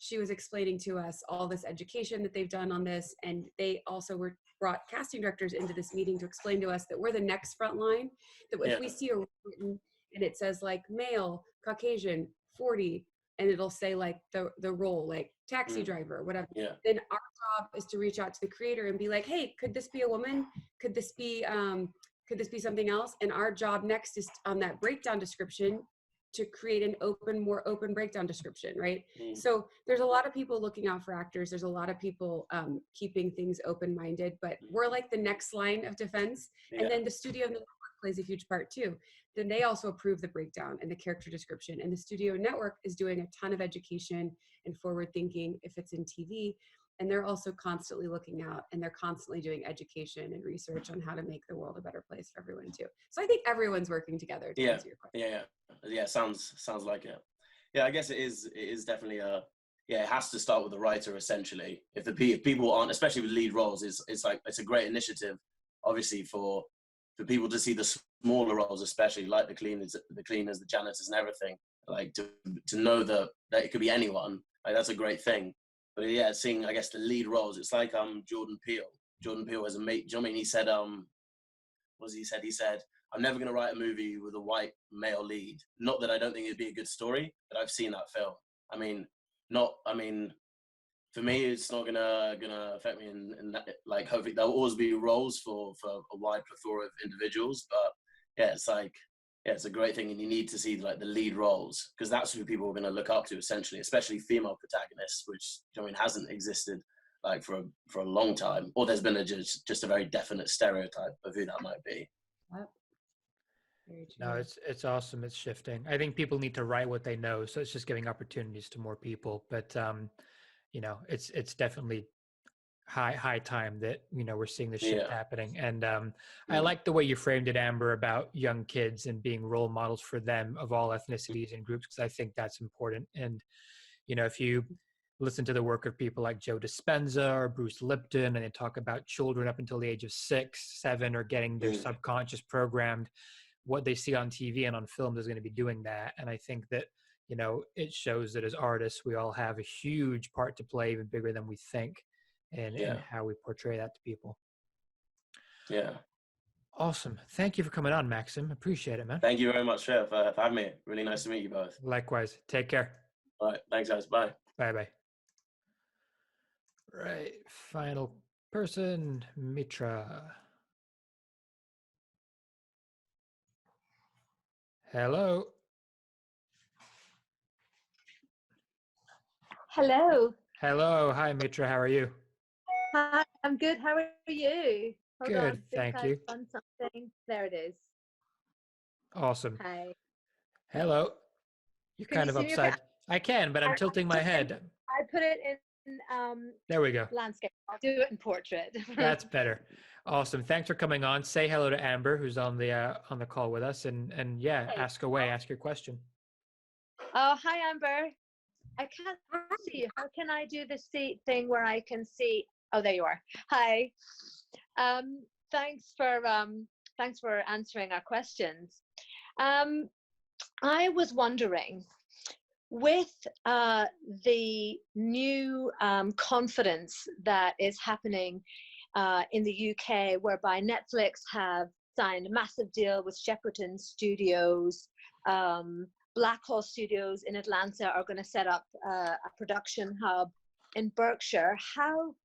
Speaker 1: she was explaining to us all this education that they've done on this, and they also brought casting directors into this meeting to explain to us that we're the next front line, that if we see a written and it says like male, Caucasian, 40, and it'll say like the role, like taxi driver, whatever, then our job is to reach out to the creator and be like, hey, could this be a woman? Could this be something else? And our job next is on that breakdown description to create an more open breakdown description, right? So there's a lot of people looking out for actors. There's a lot of people keeping things open-minded, but we're like the next line of defense. And then the studio network plays a huge part too. Then they also approve the breakdown and the character description. And the studio network is doing a ton of education and forward thinking if it's in TV. And they're also constantly looking out, and they're constantly doing education and research on how to make the world a better place for everyone too. So I think everyone's working together to answer your question.
Speaker 5: Yeah. Sounds like it. Yeah, I guess it is definitely it has to start with the writer essentially. If people aren't, especially with lead roles, it's a great initiative, obviously for people to see the smaller roles, especially like the cleaners, the janitors, and everything. Like to know that it could be anyone. Like that's a great thing. But yeah, seeing, I guess, the lead roles, it's like Jordan Peele. Jordan Peele as a mate. Do you know what I mean? He said, he said, I'm never going to write a movie with a white male lead. Not that I don't think it'd be a good story, but I've seen that film. For me, it's not gonna affect me in that, like, hopefully there'll always be roles for a wide plethora of individuals. But yeah, it's a great thing, and you need to see like the lead roles, because that's who people are going to look up to essentially, especially female protagonists, which hasn't existed like for a long time, or there's been just a very definite stereotype of who that might be.
Speaker 2: No, it's awesome. It's shifting. I think people need to write what they know, so it's just giving opportunities to more people. But it's definitely high time that we're seeing this shift happening. And I like the way you framed it, Amber, about young kids and being role models for them of all ethnicities and groups, because I think that's important. And if you listen to the work of people like Joe Dispenza or Bruce Lipton, and they talk about children up until the age of 6, 7 are getting their subconscious programmed, what they see on TV and on film is going to be doing that. And I think that it shows that as artists we all have a huge part to play, even bigger than we think, and how we portray that to people. Yeah. Awesome. Thank you for coming on, Maxim. Appreciate it, man.
Speaker 5: Thank you very much, Chef, for having me. Really nice to meet you both.
Speaker 2: Likewise. Take care.
Speaker 5: All right. Thanks, guys. Bye.
Speaker 2: Bye-bye. Right. Final person, Mitra. Hello.
Speaker 6: Hello.
Speaker 2: Hello. Hi, Mitra. How are you?
Speaker 6: Hi, I'm good. How are you? Hold
Speaker 2: good.
Speaker 6: On.
Speaker 2: Thank you.
Speaker 6: On something. There it is.
Speaker 2: Awesome.
Speaker 6: Hi.
Speaker 2: Hello. You're kind of upside. I can, but I'm tilting my head.
Speaker 6: I put it in
Speaker 2: there we go.
Speaker 6: Landscape. I'll do it in portrait.
Speaker 2: That's better. Awesome. Thanks for coming on. Say hello to Amber, who's on the call with us, and hey. Ask away. Ask your question.
Speaker 6: Oh, hi, Amber. I can't see you. How can I do this thing where I can see? Oh, there you are. Hi. Thanks for answering our questions. I was wondering, with the new confidence that is happening in the UK, whereby Netflix have signed a massive deal with Shepperton Studios, Blackhall Studios in Atlanta are going to set up a production hub in Berkshire. How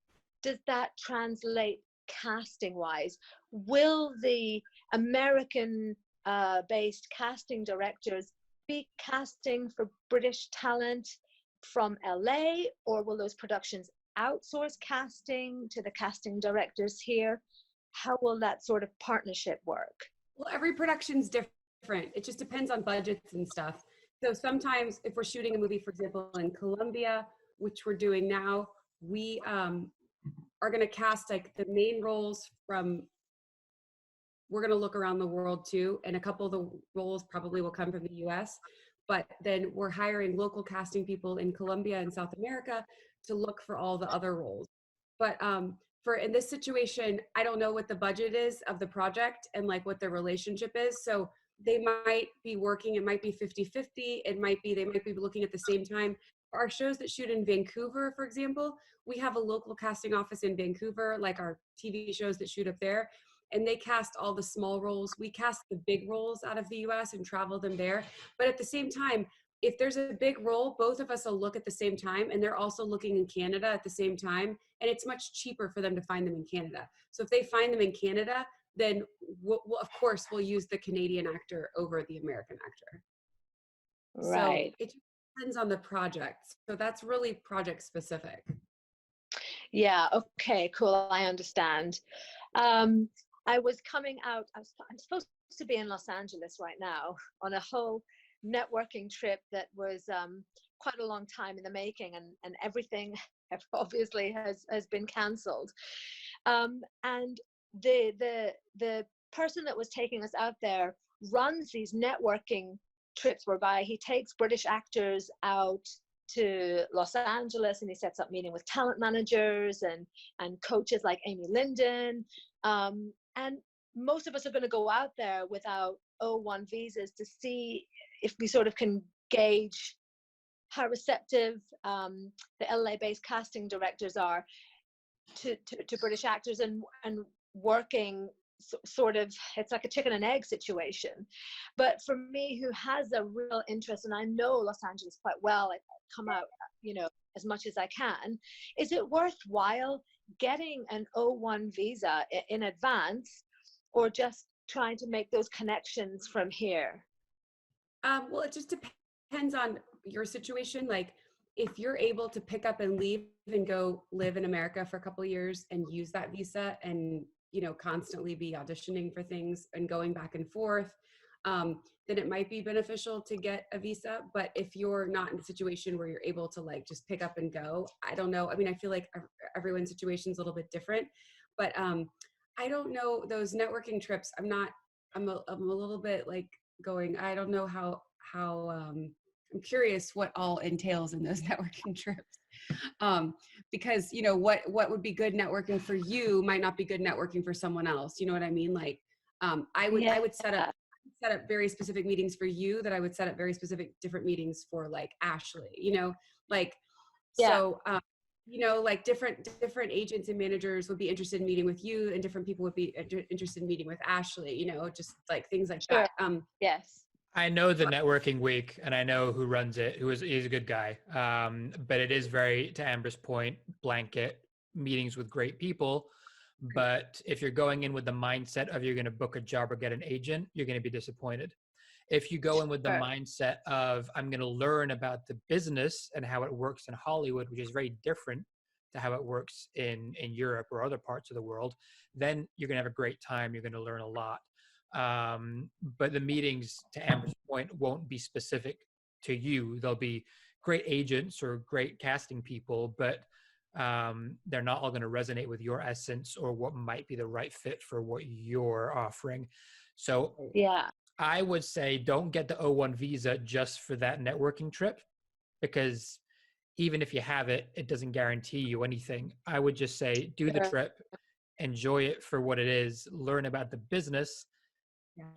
Speaker 6: does that translate casting-wise? Will the American-based casting directors be casting for British talent from LA, or will those productions outsource casting to the casting directors here? How will that sort of partnership work?
Speaker 1: Well, every production's different. It just depends on budgets and stuff. So sometimes if we're shooting a movie, for example, in Colombia, which we're doing now, we are going to cast like the main roles from, we're going to look around the world too. And a couple of the roles probably will come from the US, but then we're hiring local casting people in Colombia and South America to look for all the other roles. But for in this situation, I don't know what the budget is of the project and like what their relationship is. So they might be working, it might be 50-50, it might be, they might be looking at the same time. For our shows that shoot in Vancouver, for example, we have a local casting office in Vancouver, like our TV shows that shoot up there, and they cast all the small roles. We cast the big roles out of the US and travel them there. But at the same time, if there's a big role, both of us will look at the same time, and they're also looking in Canada at the same time, and it's much cheaper for them to find them in Canada. So if they find them in Canada, then we'll, of course, we'll use the Canadian actor over the American actor.
Speaker 6: Right.
Speaker 1: So it depends on the project. So that's really project specific.
Speaker 6: Yeah, okay, cool, I understand. I was coming out, I'm supposed to be in Los Angeles right now on a whole networking trip that was quite a long time in the making, and everything obviously has been cancelled. And the person that was taking us out there runs these networking trips whereby he takes British actors out to Los Angeles and he sets up meeting with talent managers and coaches like Amy Linden. And most of us are going to go out there without O1 visas to see if we sort of can gauge how receptive the LA-based casting directors are to British actors and working sort of, it's like a chicken and egg situation. But for me, who has a real interest, and I know Los Angeles quite well, I come out, you know, as much as I can, is it worthwhile getting an O1 visa in advance, or just trying to make those connections from here?
Speaker 1: Well, it just depends on your situation. Like if you're able to pick up and leave and go live in America for a couple of years and use that visa and, you know, constantly be auditioning for things and going back and forth, then it might be beneficial to get a visa. But if you're not in a situation where you're able to like just pick up and go, I don't know. I mean, I feel like everyone's situation is a little bit different, but I don't know those networking trips. I'm a little bit like going, I don't know how I'm curious what all entails in those networking trips. Because, you know, what would be good networking for you might not be good networking for someone else. You know what I mean? Like, I would set up very specific meetings for you that I would set up very specific different meetings for like Ashley, you know, like, so, you know, like different agents and managers would be interested in meeting with you, and different people would be interested in meeting with Ashley, you know, just like things like that.
Speaker 6: Yes.
Speaker 2: I know the networking week, and I know who runs it, he's a good guy. But it is very, to Amber's point, blanket meetings with great people. But if you're going in with the mindset of you're going to book a job or get an agent, you're going to be disappointed. If you go in with the mindset of I'm going to learn about the business and how it works in Hollywood, which is very different to how it works in Europe or other parts of the world, then you're going to have a great time. You're going to learn a lot. But the meetings, to Amber's point, won't be specific to you. They'll be great agents or great casting people, but they're not all going to resonate with your essence or what might be the right fit for what you're offering. So I would say don't get the O1 visa just for that networking trip, because even if you have it, it doesn't guarantee you anything. I would just say do the trip, enjoy it for what it is, learn about the business,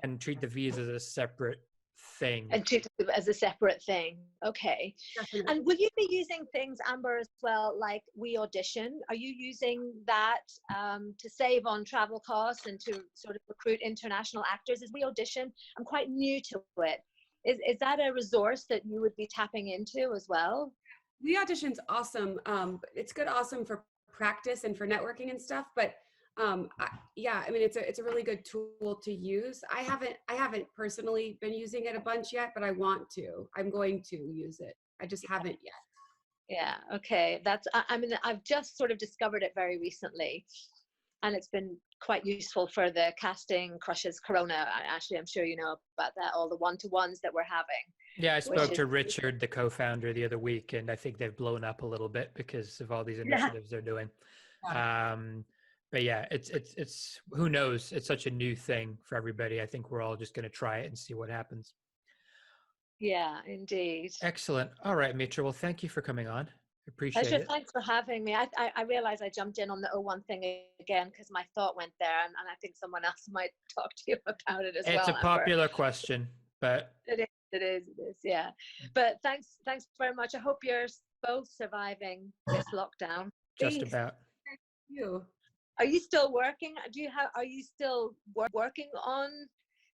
Speaker 2: and treat the visa as a separate thing.
Speaker 6: And treat it as a separate thing. Okay. Definitely. And will you be using things, Amber, as well, like We Audition? Are you using that to save on travel costs and to sort of recruit international actors? Is We Audition? I'm quite new to it. Is that a resource that you would be tapping into as well?
Speaker 1: We Audition's awesome. It's good, awesome for practice and for networking and stuff, but I mean, it's a really good tool to use. I haven't personally been using it a bunch yet, but I want to. I'm going to use it. I just haven't yet.
Speaker 6: Yeah. Okay. I mean, I've just sort of discovered it very recently, and it's been quite useful for the casting crushes Corona. Ashley, I'm sure you know about that, all the one-to-ones that we're having.
Speaker 2: Yeah, I
Speaker 6: Which
Speaker 2: spoke
Speaker 6: is-
Speaker 2: to Richard, the co-founder, the other week, and I think they've blown up a little bit because of all these initiatives they're doing. But yeah, it's who knows? It's such a new thing for everybody. I think we're all just going to try it and see what happens.
Speaker 6: Yeah, indeed.
Speaker 2: Excellent. All right, Mitra. Well, thank you for coming on. Appreciate
Speaker 6: Pleasure.
Speaker 2: it.
Speaker 6: Thanks for having me. I realized I jumped in on the O1 thing again because my thought went there, and I think someone else might talk to you about it as well.
Speaker 2: It's a
Speaker 6: Amber.
Speaker 2: popular question, but
Speaker 6: It is, yeah. But thanks very much. I hope you're both surviving this lockdown.
Speaker 2: just
Speaker 1: Thanks.
Speaker 2: about.
Speaker 1: You.
Speaker 6: Are you still working? Are you still working on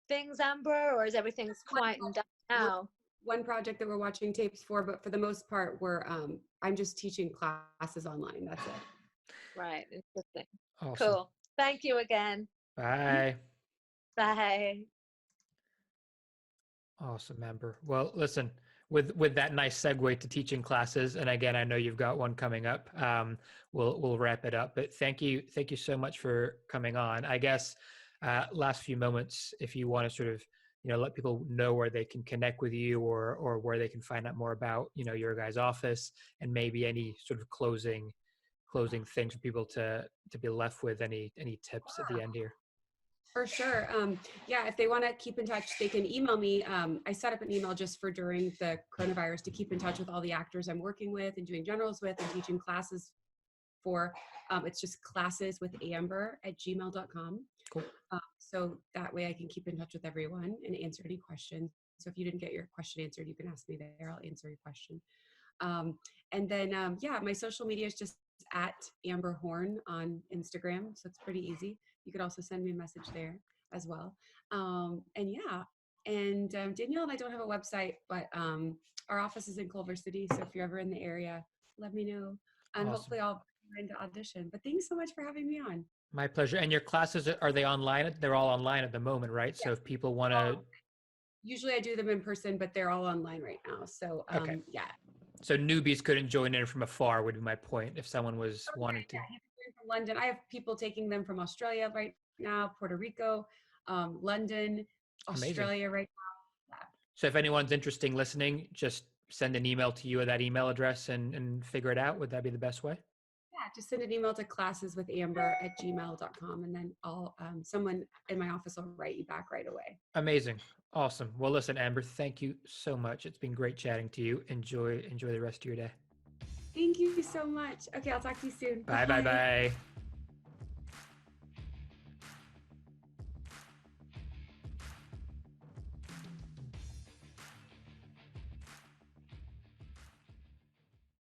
Speaker 6: things, Amber, or is everything quietened down now?
Speaker 1: One project that we're watching tapes for, but for the most part, I'm just teaching classes online. That's it.
Speaker 6: Right. Interesting.
Speaker 2: Awesome.
Speaker 6: Cool. Thank you again.
Speaker 2: Bye.
Speaker 6: Bye.
Speaker 2: Awesome, Amber. Well, listen, with that nice segue to teaching classes, and again, I know you've got one coming up. We'll wrap it up. But thank you so much for coming on. I guess last few moments, if you want to sort of let people know where they can connect with you or where they can find out more about your guys' office, and maybe any sort of closing things for people to be left with. Any tips at the end here?
Speaker 1: For sure. Yeah, if they want to keep in touch, they can email me. I set up an email just for during the coronavirus to keep in touch with all the actors I'm working with and doing generals with and teaching classes for. It's just classeswithamber@gmail.com.
Speaker 2: Cool.
Speaker 1: So that way I can keep in touch with everyone and answer any questions. So if you didn't get your question answered, you can ask me there. I'll answer your question. And then, yeah, my social media is just at Amber Horne on Instagram. So it's pretty easy. You could also send me a message there as well. And yeah, and Danielle and I don't have a website, but our office is in Culver City. So if you're ever in the area, let me know. And
Speaker 2: Awesome.
Speaker 1: hopefully I'll be into audition. But thanks so much for having me on.
Speaker 2: My pleasure. And your classes, are they online? They're all online at the moment, right? So if people want to...
Speaker 1: Usually I do them in person, but they're all online right now. So
Speaker 2: Okay.
Speaker 1: yeah.
Speaker 2: So newbies couldn't join in from afar would be my point if someone was wanting to.
Speaker 1: Yeah, you can join from London. I have people taking them from Australia right now, Puerto Rico, London, Australia right now. Yeah.
Speaker 2: So if anyone's interested in listening, just send an email to you at that email address and figure it out. Would that be the best way?
Speaker 1: Yeah, just send an email to classeswithamber@gmail.com, and then someone in my office will write you back right away.
Speaker 2: Amazing. Awesome. Well, listen, Amber, thank you so much. It's been great chatting to you. Enjoy the rest of your day.
Speaker 1: Thank you so much. Okay, I'll talk to you soon.
Speaker 2: Bye.